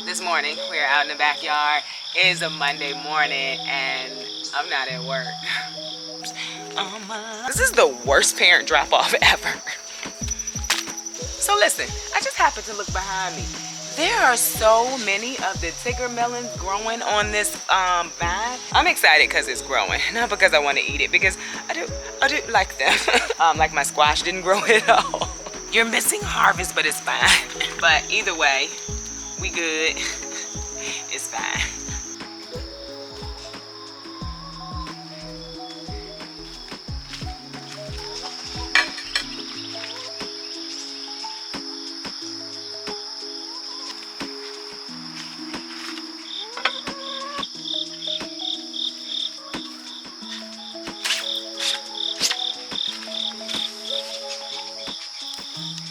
This morning, we're out in the backyard. It is a Monday morning and I'm not at work. This is the worst parent drop-off ever. So listen, I just happened to look behind me. There are so many of the Tigger melons growing on this vine. I'm excited because it's growing, not because I want to eat it, because I do like them. Like my squash didn't grow at all. You're missing harvest, but it's fine. But either way, we good. It's fine.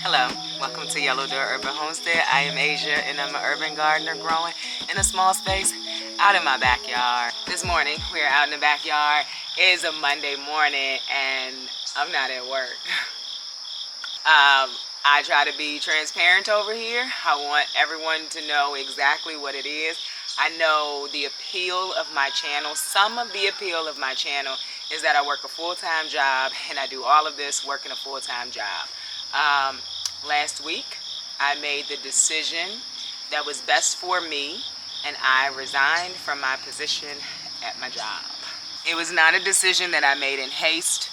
Hello, welcome to Yellow Door Urban Homestead. I am Asia and I'm an urban gardener growing in a small space out in my backyard. This morning we're out in the backyard. It is a Monday morning and I'm not at work. I try to be transparent over here. I want everyone to know exactly what it is. I know the appeal of my channel. Some of the appeal of my channel is that I work a full-time job and I do all of this working a full-time job. Last week, I made the decision that was best for me, and I resigned from my position at my job. It was not a decision that I made in haste.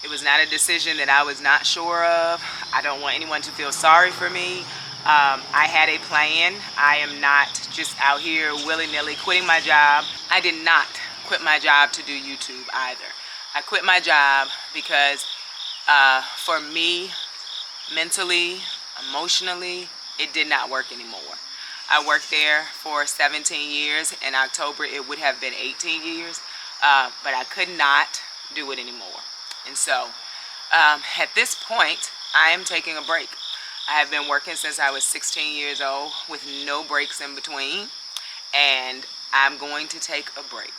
It was not a decision that I was not sure of. I don't want anyone to feel sorry for me. I had a plan. I am not just out here willy-nilly quitting my job. I did not quit my job to do YouTube either. I quit my job because for me, mentally, emotionally, it did not work anymore. I worked there for 17 years. In October, it would have been 18 years, but I could not do it anymore. And so, at this point, I am taking a break. I have been working since I was 16 years old with no breaks in between, and I'm going to take a break.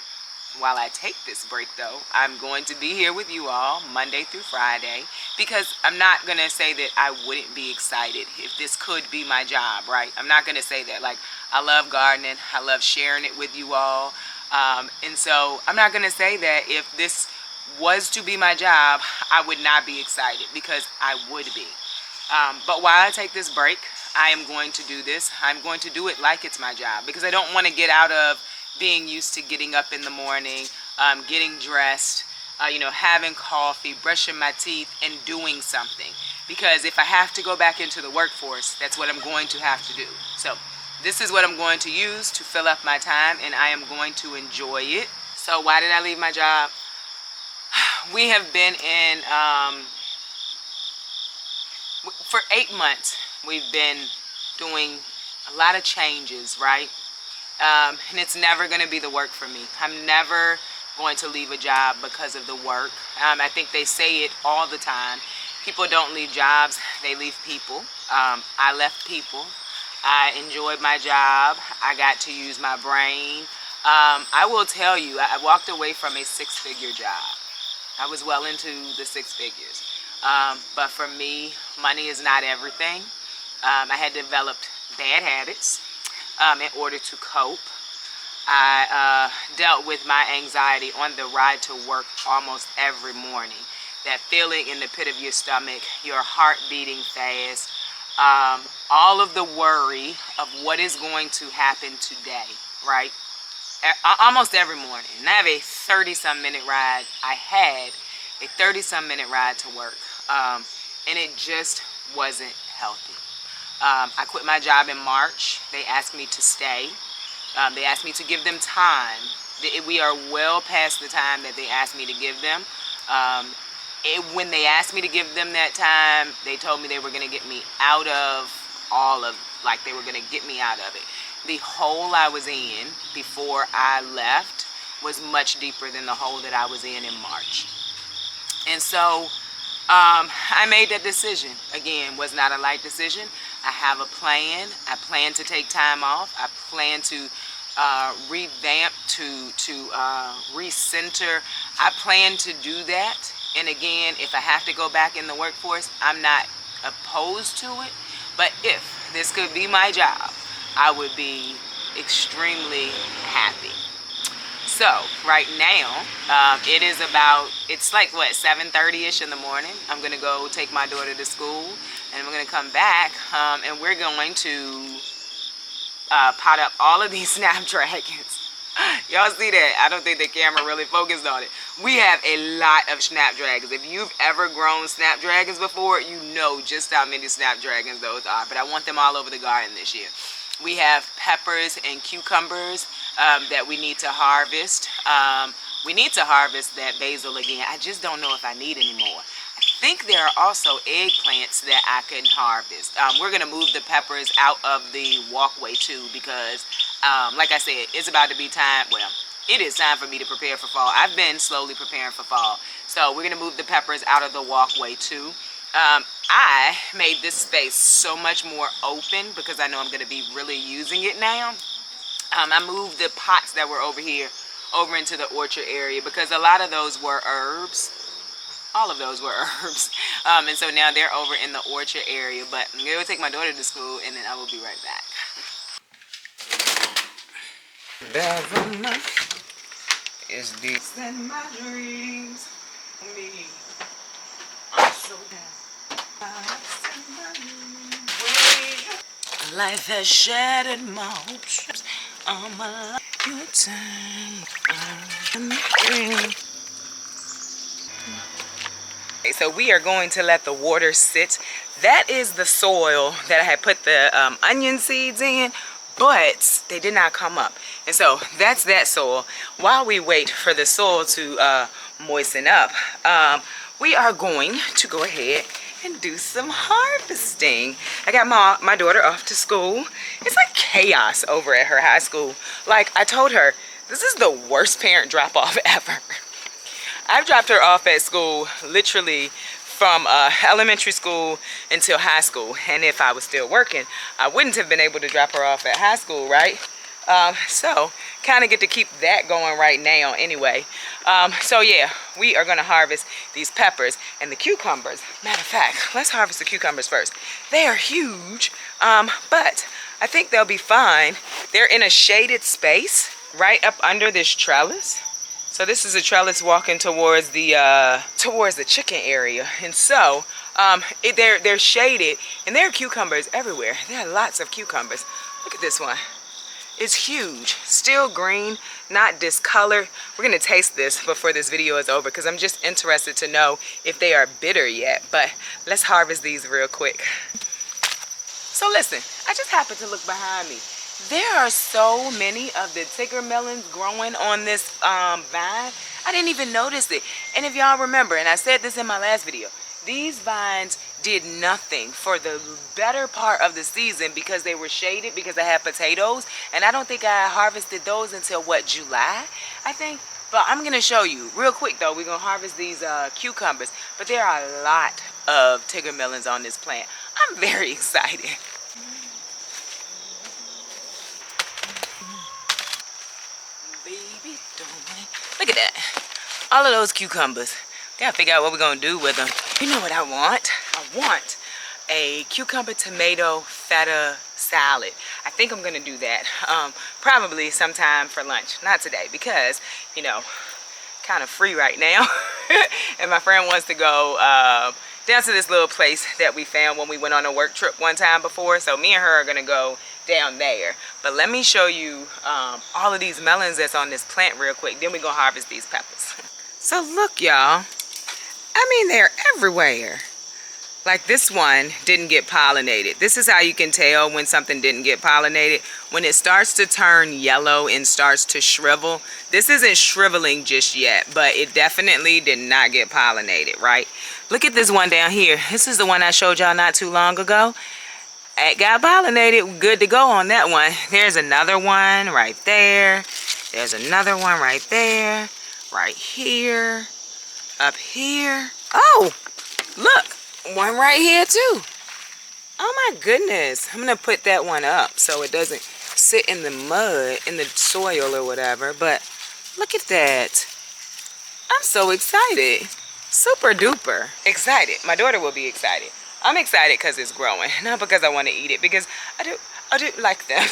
While I take this break though, I'm going to be here with you all Monday through Friday, because I'm not going to say that I wouldn't be excited if this could be my job, right? I'm not going to say that. Like, I love gardening. I love sharing it with you all. And so I'm not going to say that if this was to be my job, I would not be excited, because I would be. But while I take this break, I am going to do this. I'm going to do it like it's my job, because I don't want to get out of being used to getting up in the morning, getting dressed, having coffee, brushing my teeth, and doing something. Because if I have to go back into the workforce, that's what I'm going to have to do. So this is what I'm going to use to fill up my time, and I am going to enjoy it. So why did I leave my job? We have been in, for 8 months, we've been doing a lot of changes, right? And it's never going to be the work for me. I'm never going to leave a job because of the work. I think they say it all the time. People don't leave jobs, they leave people. I left people. I enjoyed my job. I got to use my brain. I will tell you, I walked away from a 6-figure job. I was well into the 6 figures. But for me, money is not everything. I had developed bad habits. In order to cope. I dealt with my anxiety on the ride to work almost every morning. That feeling in the pit of your stomach, your heart beating fast, all of the worry of what is going to happen today, right? Almost every morning. And I have a 30-some minute ride. I had a 30-some minute ride to work. And it just wasn't healthy. I quit my job in March. They asked me to stay. They asked me to give them time. We are well past the time that they asked me to give them. When they asked me to give them that time, they told me they were going to get me out of they were going to get me out of it. The hole I was in before I left was much deeper than the hole that I was in March. And so I made that decision. Again, was not a light decision. I have a plan. I plan to take time off. I plan to revamp, to recenter. I plan to do that. And again, if I have to go back in the workforce, I'm not opposed to it. But if this could be my job, I would be extremely happy. So right now, it's like what, 7:30ish in the morning. I'm gonna go take my daughter to school, and we're gonna come back, and we're going to pot up all of these Snapdragons. Y'all see that? I don't think the camera really focused on it. We have a lot of Snapdragons. If you've ever grown Snapdragons before, you know just how many Snapdragons those are. But I want them all over the garden this year. We have peppers and cucumbers that we need to harvest. We need to harvest that basil again. I just don't know if I need any more. I think there are also eggplants that I can harvest. We're going to move the peppers out of the walkway too, because like I said, it's about to be time. Well, it is time for me to prepare for fall. I've been slowly preparing for fall. So we're going to move the peppers out of the walkway too. I made this space so much more open because I know I'm going to be really using it now. I moved the pots that were over here over into the orchard area because a lot of those were herbs. All of those were herbs. And so now they're over in the orchard area. But I'm going to take my daughter to school and then I will be right back. Vevor is deep in my dreams. Me, I'm so down. Life has shattered my hopes. All my life, your time. Okay, so we are going to let the water sit. That is the soil that I had put the onion seeds in, but they did not come up. And so that's that soil. While we wait for the soil to moisten up, we are going to go ahead and do some harvesting. I got my daughter off to school. It's like chaos over at her high school. Like I told her, this is the worst parent drop-off ever. I've dropped her off at school literally from elementary school until high school. And if I was still working, I wouldn't have been able to drop her off at high school, right? So kind of get to keep that going right now anyway. So yeah, we are going to harvest these peppers and the cucumbers. Matter of fact, let's harvest the cucumbers first. They are huge, but I think they'll be fine. They're in a shaded space right up under this trellis. So this is a trellis walking towards the chicken area. And so they're shaded, and there are cucumbers everywhere. There are lots of cucumbers. Look at this one. It's huge, still green, not discolored. We're gonna taste this before this video is over because I'm just interested to know if they are bitter yet. But let's harvest these real quick. So listen, I just happened to look behind me. There are so many of the tiger melons growing on this vine. I didn't even notice it. And if y'all remember, and I said this in my last video, these vines did nothing for the better part of the season because they were shaded because I had potatoes. And I don't think I harvested those until what, July, I think. But I'm going to show you real quick though. We're going to harvest these cucumbers. But there are a lot of tiger melons on this plant. I'm very excited. Baby, don't look at that. All of those cucumbers. Gotta figure out what we're gonna do with them. You know what I want? I want a cucumber tomato feta salad. I think I'm gonna do that probably sometime for lunch. Not today because, you know, kind of free right now. And my friend wants to go down to this little place that we found when we went on a work trip one time before. So me and her are gonna go down there. But let me show you all of these melons that's on this plant real quick. Then we're gonna harvest these peppers. So look, y'all. I mean, they're everywhere. Like this one didn't get pollinated. This is how you can tell when something didn't get pollinated. When it starts to turn yellow and starts to shrivel. This isn't shriveling just yet, but it definitely did not get pollinated, right? Look at this one down here. This is the one I showed y'all not too long ago. It got pollinated. Good to go on that one. There's another one right there. There's another one right there. Right here. Up here. Oh, look. One right here too. Oh my goodness. I'm going to put that one up so it doesn't sit in the mud, in the soil or whatever. But look at that. I'm so excited. Super duper excited. My daughter will be excited. I'm excited because it's growing, not because I want to eat it, because I do like them.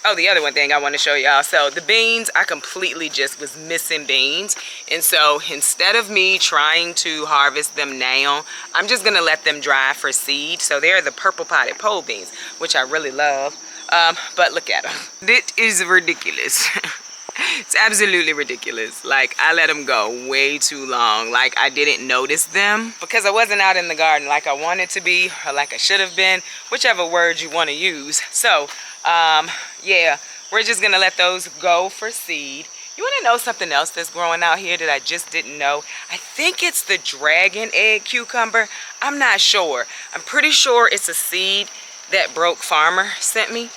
Oh, the other one thing I want to show y'all. So the beans, I completely just was missing beans. And so instead of me trying to harvest them now, I'm just going to let them dry for seed. So they're the purple potted pole beans, which I really love. But look at them. It is ridiculous. It's absolutely ridiculous. Like, I let them go way too long. Like, I didn't notice them because I wasn't out in the garden like I wanted to be, or like I should have been, whichever word you want to use. So, yeah, we're just gonna let those go for seed. You want to know something else that's growing out here that I just didn't know? I think it's the dragon egg cucumber. I'm not sure. I'm pretty sure it's a seed that Broke Farmer sent me.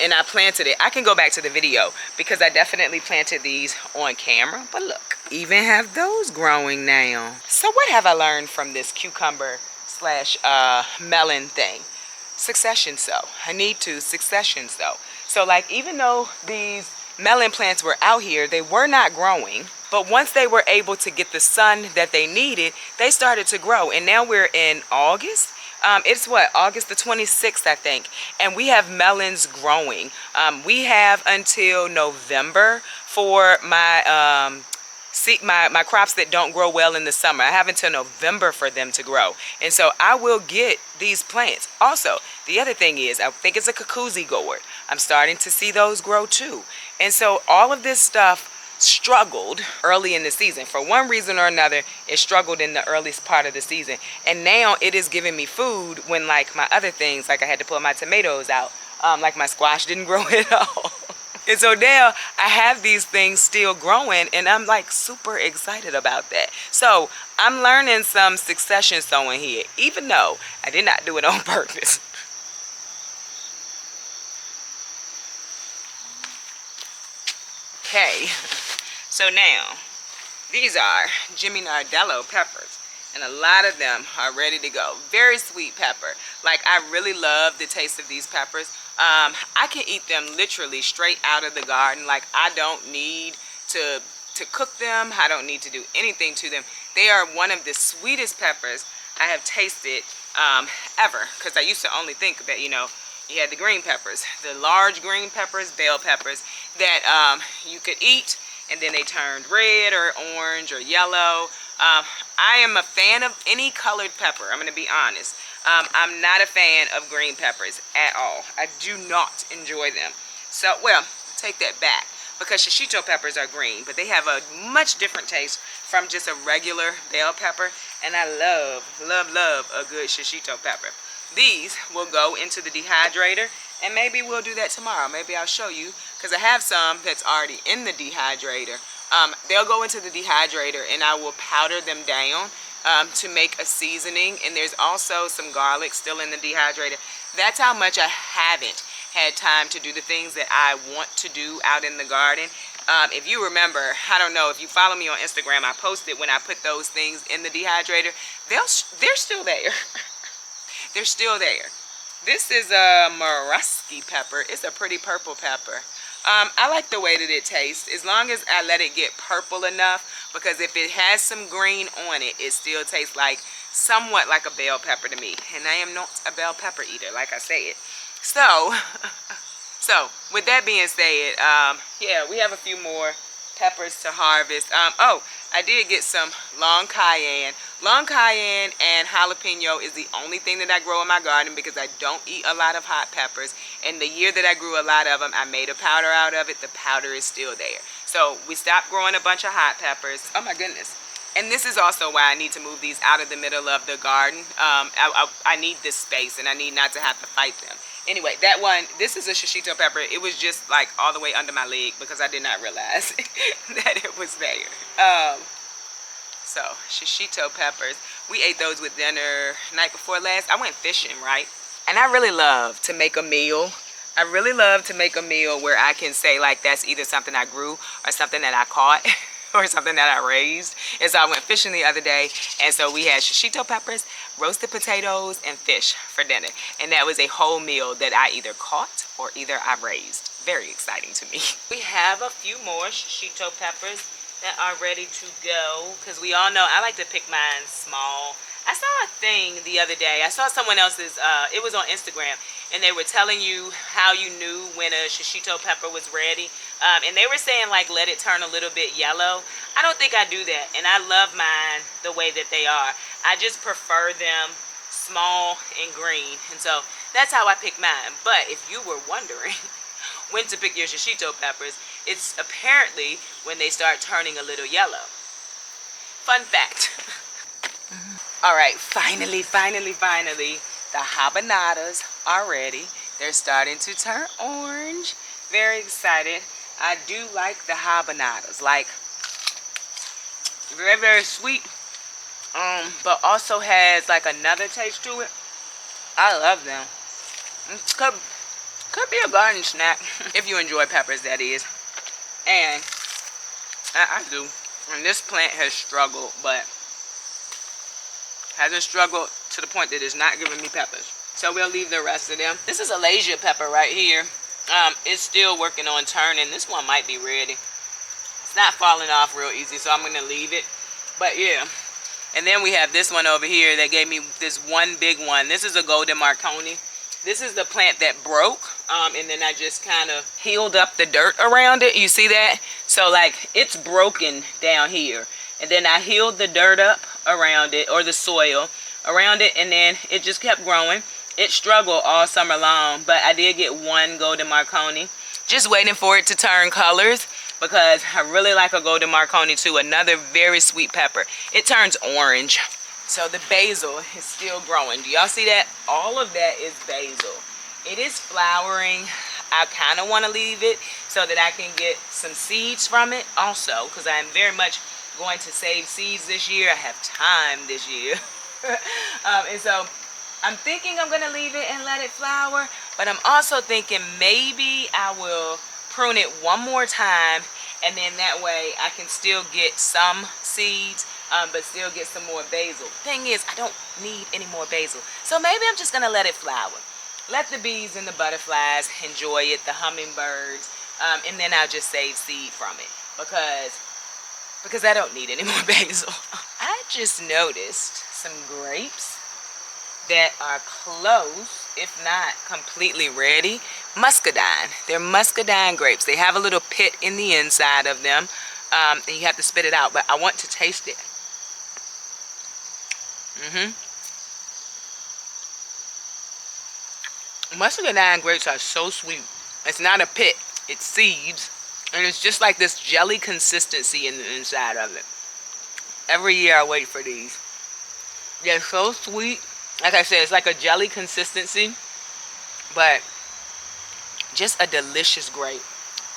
And I planted it. I can go back to the video because I definitely planted these on camera. But look, even have those growing now. So what have I learned from this cucumber slash melon thing? Succession sow. I need to succession sow. So like, even though these melon plants were out here, they were not growing. But once they were able to get the sun that they needed, they started to grow. And now we're in August. It's what, August the 26th, I think, and we have melons growing. We have until November for my my crops that don't grow well in the summer. I have until November for them to grow, and so I will get these plants. Also, the other thing is, I think it's a cuckoozy gourd. I'm starting to see those grow too, and so all of this stuff struggled early in the season. For one reason or another, it struggled in the earliest part of the season, and now it is giving me food when like my other things, like I had to pull my tomatoes out, like my squash didn't grow at all. And so now I have these things still growing, and I'm like super excited about that. So I'm learning some succession sowing here, even though I did not do it on purpose. Okay, so now these are Jimmy Nardello peppers, and a lot of them are ready to go. Very sweet pepper. Like, I really love the taste of these peppers. I can eat them literally straight out of the garden. Like, I don't need to cook them. I don't need to do anything to them. They are one of the sweetest peppers I have tasted ever, because I used to only think that, you know, you had the green peppers, the large green peppers, bell peppers, that you could eat, and then they turned red or orange or yellow. I am a fan of any colored pepper, I'm going to be honest. I'm not a fan of green peppers at all. I do not enjoy them. So, well, take that back, because shishito peppers are green, but they have a much different taste from just a regular bell pepper, and I love a good shishito pepper. These will go into the dehydrator, and maybe we'll do that tomorrow. Maybe I'll show you, because I have some that's already in the dehydrator. They'll go into the dehydrator, and I will powder them down to make a seasoning. And there's also some garlic still in the dehydrator. That's how much I haven't had time to do the things that I want to do out in the garden. If you remember, I don't know, if you follow me on Instagram, I posted when I put those things in the dehydrator. They're still there. They're still there. This is a Morusky pepper. It's a pretty purple pepper. I like the way that it tastes, as long as I let it get purple enough, because if it has some green on it, it still tastes like somewhat like a bell pepper to me. And I am not a bell pepper eater, like I said. So, with that being said, yeah, we have a few more peppers to harvest. Oh, I did get some long cayenne. Long cayenne and jalapeno is the only thing that I grow in my garden, because I don't eat a lot of hot peppers. And the year that I grew a lot of them, I made a powder out of it. The powder is still there. So we stopped growing a bunch of hot peppers. Oh my goodness. And this is also why I need to move these out of the middle of the garden. I need this space, and I need not to have to fight them. Anyway, that one, this is a shishito pepper. It was just like all the way under my leg, because I did not realize that it was there. So, shishito peppers. We ate those with dinner night before last. I went fishing, right? And I really love to make a meal. I really love to make a meal where I can say, like, that's either something I grew or something that I caught or something that I raised. And so I went fishing the other day, and so we had shishito peppers, roasted potatoes, and fish for dinner. And that was a whole meal that I either caught or either I raised. Very exciting to me. We have a few more shishito peppers that are ready to go, because we all know I like to pick mine small. I saw a thing the other day. I saw someone else's, it was on Instagram, and they were telling you how you knew when a shishito pepper was ready. And they were saying, like, let it turn a little bit yellow. I don't think I do that, and I love mine the way that they are. I just prefer them small and green, and so that's how I pick mine. But if you were wondering when to pick your shishito peppers, it's apparently when they start turning a little yellow. Fun fact. All right, finally, the habanadas are ready. They're starting to turn orange. Very excited. I do like the habanadas, like very, very sweet, but also has like another taste to it. I love them. It could be a garden snack if you enjoy peppers, that is. And I do. And this plant has struggled, but hasn't struggled to the point that it's not giving me peppers. So we'll leave the rest of them. This is a Alasia pepper right here. It's still working on turning. This one might be ready. It's not falling off real easy, so I'm gonna leave it. But yeah. And then we have this one over here that gave me this one big one. This is a golden Marconi. This is the plant that broke, and then I just kind of healed up the dirt around it. You see that? So like it's broken down here, and then I healed the dirt up around it, or the soil around it, and then it just kept growing. It struggled all summer long, but I did get one golden Marconi. Just waiting for it to turn colors, because I really like a golden Marconi too. Another very sweet pepper. It turns orange. So the basil is still growing. Do y'all see that? All of that is basil. It is flowering. I kind of want to leave it so that I can get some seeds from it also, because I am very much going to save seeds this year. I have time this year. And so I'm thinking I'm going to leave it and let it flower, but I'm also thinking maybe I will prune it one more time, and then that way I can still get some seeds, but still get some more basil. Thing is, I don't need any more basil, so maybe I'm just gonna let it flower. Let the bees and the butterflies enjoy it, the hummingbirds, and then I'll just save seed from it, because I don't need any more basil. I just noticed some grapes that are close, if not completely ready. Muscadine. They're muscadine grapes. They have a little pit in the inside of them, and you have to spit it out, but I want to taste it. Muscadine grapes are so sweet. It's not a pit, it's seeds, and it's just like this jelly consistency in the inside of it. Every year I wait for these. They're so sweet. Like I said, it's like a jelly consistency, but just a delicious grape.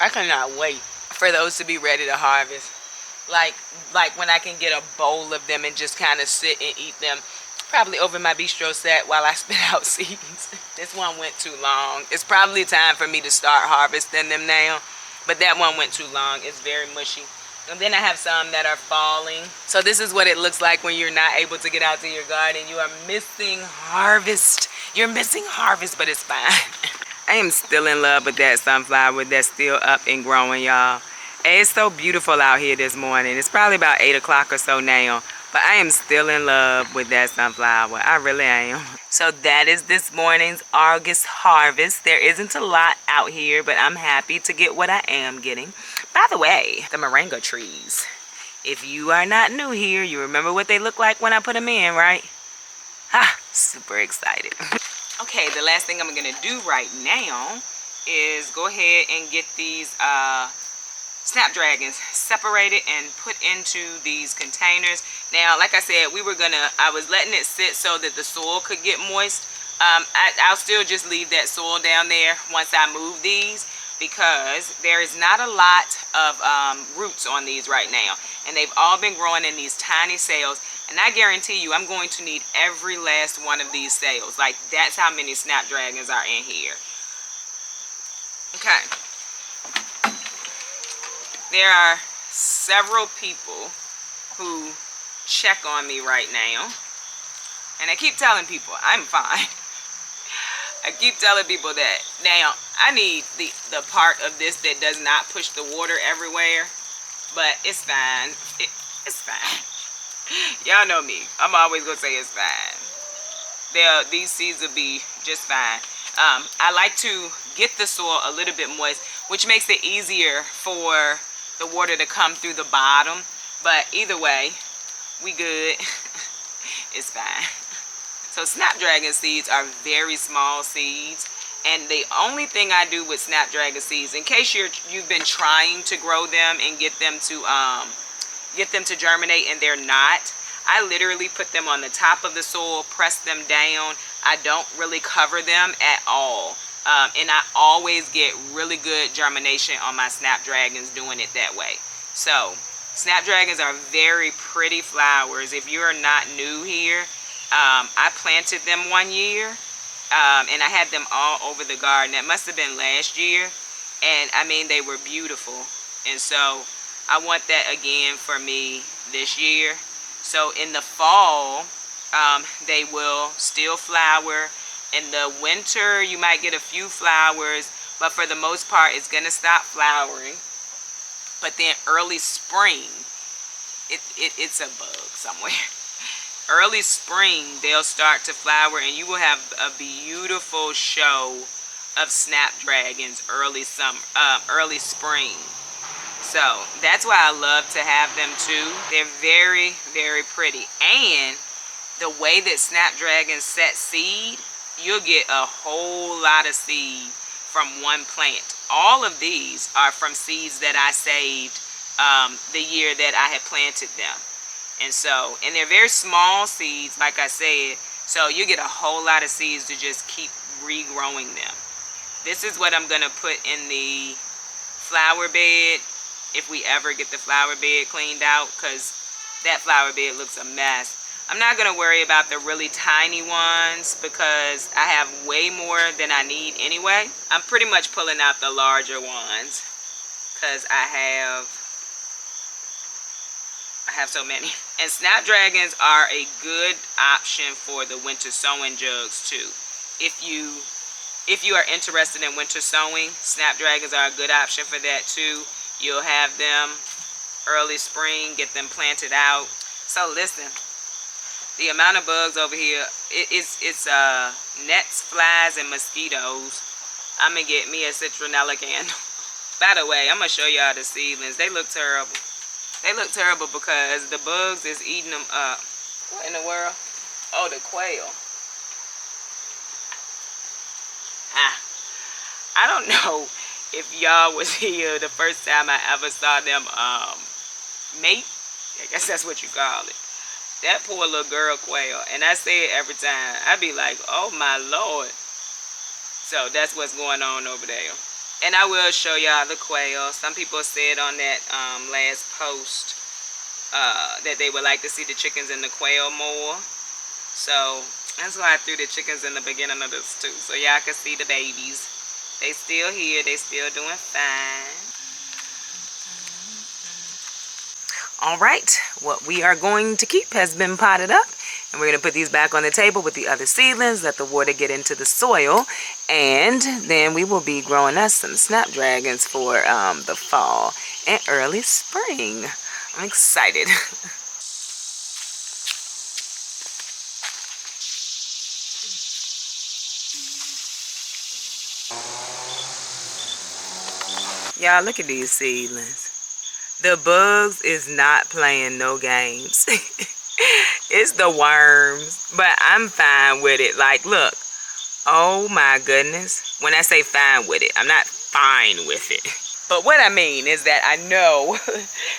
I cannot wait for those to be ready to harvest. Like when I can get a bowl of them and just kind of sit and eat them, probably over my bistro set while I spit out seeds. This one went too long. It's probably time for me to start harvesting them now, but that one went too long. It's very mushy. And then I have some that are falling. So this is what it looks like when you're not able to get out to your garden. You are missing harvest. You're missing harvest, but it's fine. I am still in love with that sunflower that's still up and growing, y'all. It's so beautiful out here this morning. It's probably about 8 o'clock or so now, but I am still in love with that sunflower. I really am. So that is this morning's August harvest. There isn't a lot out here, but I'm happy to get what I am getting. By the way, the moringa trees. If you are not new here, you remember what they look like when I put them in, right? Ha! Super excited. Okay, the last thing I'm going to do right now is go ahead and get these snapdragons separated and put into these containers. Now, like I said, I was letting it sit so that the soil could get moist. I'll still just leave that soil down there once I move these, because there is not a lot of roots on these right now, and they've all been growing in these tiny cells, and I guarantee you I'm going to need every last one of these cells. Like, that's how many snapdragons are in here. Okay. There are several people who check on me right now, and I keep telling people I'm fine. I keep telling people that now I need the part of this that does not push the water everywhere, but it's fine. It's fine. Y'all know me. I'm always gonna say it's fine. These seeds will be just fine. I like to get the soil a little bit moist, which makes it easier for the water to come through the bottom. But either way, we good. It's fine. So Snapdragon seeds are very small seeds. And the only thing I do with Snapdragon seeds, in case you've been trying to grow them and get them to germinate and they're not, I literally put them on the top of the soil, press them down. I don't really cover them at all. And I always get really good germination on my Snapdragons doing it that way. So Snapdragons are very pretty flowers. If you're not new here, I planted them one year. And I had them all over the garden. That must have been last year. And I mean, they were beautiful. And so I want that again for me this year. So in the fall, they will still flower. In the winter, you might get a few flowers. But for the most part, it's going to stop flowering. But then early spring, it's a bug somewhere. Early spring, they'll start to flower, and you will have a beautiful show of Snapdragons early spring. So that's why I love to have them too. They're very, very pretty. And the way that Snapdragons set seed, you'll get a whole lot of seed from one plant. All of these are from seeds that I saved the year that I had planted them. And they're very small seeds, like I said, so you get a whole lot of seeds to just keep regrowing them. This is what I'm going to put in the flower bed if we ever get the flower bed cleaned out, because that flower bed looks a mess. I'm not going to worry about the really tiny ones because I have way more than I need anyway. I'm pretty much pulling out the larger ones because I have so many. And Snapdragons are a good option for the winter sowing jugs too. If you are interested in winter sowing, Snapdragons are a good option for that too. You'll have them early spring, get them planted out. So listen, the amount of bugs over here, it's gnats, flies, and mosquitoes. I'm gonna get me a citronella candle. By the way, I'm gonna show y'all the seedlings. They look terrible. They look terrible because the bugs is eating them up. What in the world? Oh, the quail. I don't know if y'all was here the first time I ever saw them mate. I guess that's what you call it. That poor little girl quail. And I say it every time. I be like, oh my Lord. So that's what's going on over there. And I will show y'all the quail. Some people said on that last post that they would like to see the chickens and the quail more. So that's why I threw the chickens in the beginning of this too. So y'all can see the babies. They still here. They still doing fine. All right. What we are going to keep has been potted up. And we're going to put these back on the table with the other seedlings, let the water get into the soil, and then we will be growing us some Snapdragons for the fall and early spring. I'm excited. Y'all, look at these seedlings. The bugs is not playing no games. It's the worms, but I'm fine with it. Like, look. Oh my goodness. When I say fine with it, I'm not fine with it. But what I mean is that I know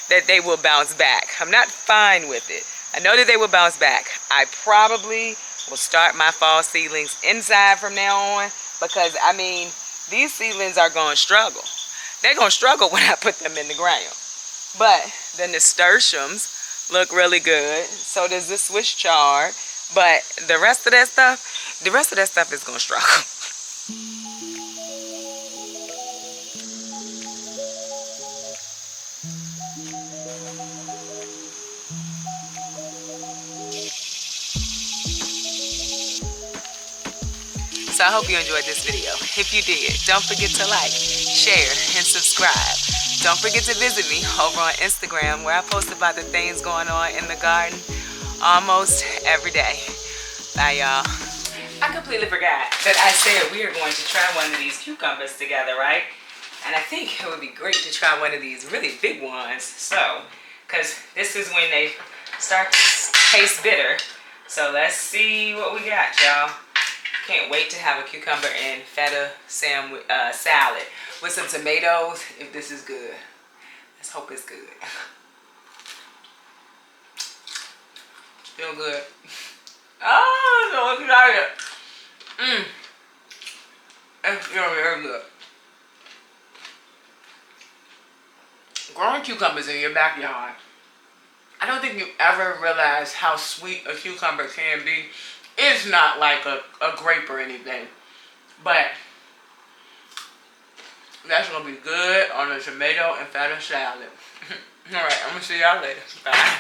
that they will bounce back. I'm not fine with it. I know that they will bounce back. I probably will start my fall seedlings inside from now on because, I mean, these seedlings are going to struggle. They're going to struggle when I put them in the ground. But the nasturtiums look really good. So does the Swiss chard. But the rest of that stuff is going to struggle. So So I hope you enjoyed this video. If you did, don't forget to like, share, and subscribe. Don't forget to visit me over on Instagram where I post about the things going on in the garden almost every day. Bye, y'all. I completely forgot that I said we are going to try one of these cucumbers together, right? And I think it would be great to try one of these really big ones. So, because this is when they start to taste bitter. So let's see what we got, y'all. Can't wait to have a cucumber and feta salad with some tomatoes. If this is good, let's hope it's good. Feel good. Oh, so excited. It's really, really good. Growing cucumbers in your backyard. I don't think you ever realize how sweet a cucumber can be. It's not like a grape or anything, but that's gonna be good on a tomato and feta salad. All right, I'm gonna see y'all later. Bye.